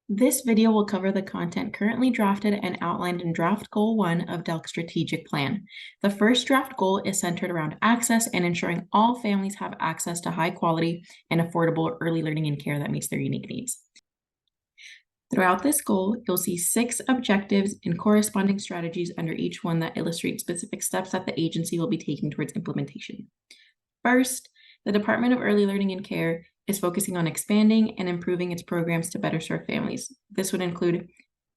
This video will cover the content currently drafted and outlined in Draft Goal 1 of DELC's strategic plan. The first draft goal is centered around access and ensuring all families have access to high quality and affordable early learning and care that meets their unique needs. Throughout this goal, you'll see 6 objectives and corresponding strategies under each one that illustrate specific steps that the agency will be taking towards implementation. First, the Department of Early Learning and Care is focusing on expanding and improving its programs to better serve families. This would include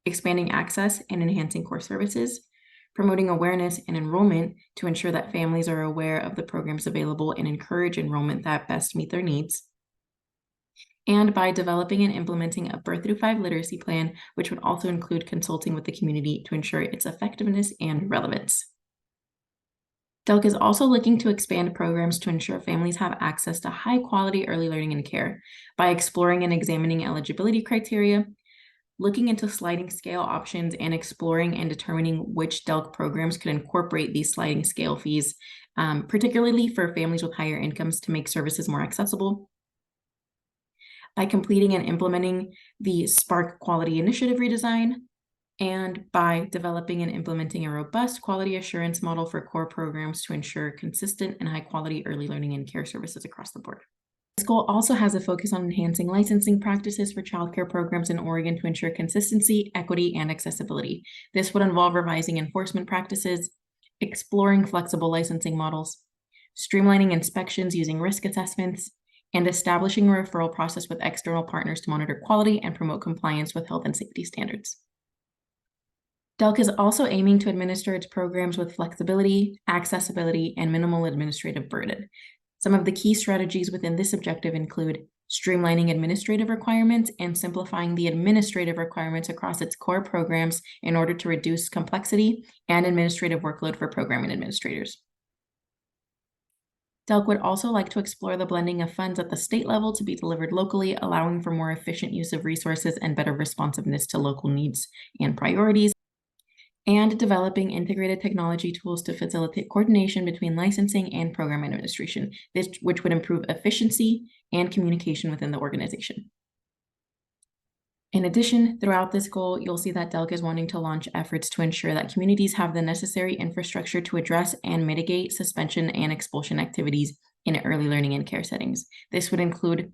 expanding access and enhancing core services, promoting awareness and enrollment to ensure that families are aware of the programs available and encourage enrollment that best meet their needs, and by developing and implementing a birth through 5 literacy plan, which would also include consulting with the community to ensure its effectiveness and relevance. DELC is also looking to expand programs to ensure families have access to high-quality early learning and care by exploring and examining eligibility criteria, looking into sliding scale options, and exploring and determining which DELC programs could incorporate these sliding scale fees, particularly for families with higher incomes to make services more accessible. By completing and implementing the Spark Quality Initiative redesign, and by developing and implementing a robust quality assurance model for core programs to ensure consistent and high-quality early learning and care services across the board. This goal also has a focus on enhancing licensing practices for childcare programs in Oregon to ensure consistency, equity, and accessibility. This would involve revising enforcement practices, exploring flexible licensing models, streamlining inspections using risk assessments, and establishing a referral process with external partners to monitor quality and promote compliance with health and safety standards. DELC is also aiming to administer its programs with flexibility, accessibility, and minimal administrative burden. Some of the key strategies within this objective include streamlining administrative requirements and simplifying the administrative requirements across its core programs in order to reduce complexity and administrative workload for programming administrators. DELC would also like to explore the blending of funds at the state level to be delivered locally, allowing for more efficient use of resources and better responsiveness to local needs and priorities, and developing integrated technology tools to facilitate coordination between licensing and program administration, which would improve efficiency and communication within the organization. In addition, throughout this goal, you'll see that DELC is wanting to launch efforts to ensure that communities have the necessary infrastructure to address and mitigate suspension and expulsion activities in early learning and care settings. This would include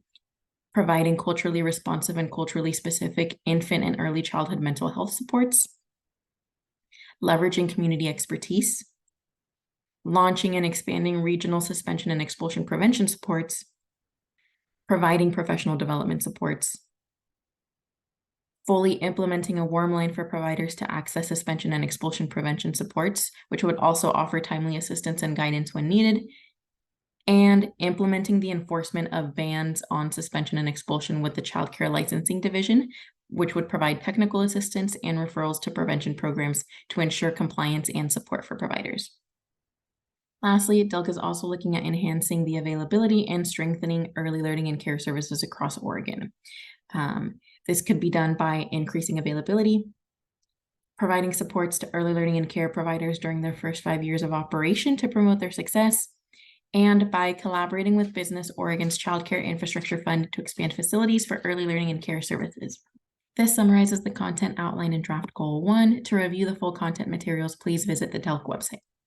providing culturally responsive and culturally specific infant and early childhood mental health supports, leveraging community expertise, launching and expanding regional suspension and expulsion prevention supports, providing professional development supports, fully implementing a warm line for providers to access suspension and expulsion prevention supports, which would also offer timely assistance and guidance when needed, and implementing the enforcement of bans on suspension and expulsion with the Child Care Licensing Division, which would provide technical assistance and referrals to prevention programs to ensure compliance and support for providers. Lastly, DELC is also looking at enhancing the availability and strengthening early learning and care services across Oregon. This could be done by increasing availability, providing supports to early learning and care providers during their first 5 years of operation to promote their success, and by collaborating with Business Oregon's Child Care Infrastructure Fund to expand facilities for early learning and care services. This summarizes the content outlined in Draft Goal 1. To review the full content materials, please visit the DELC website.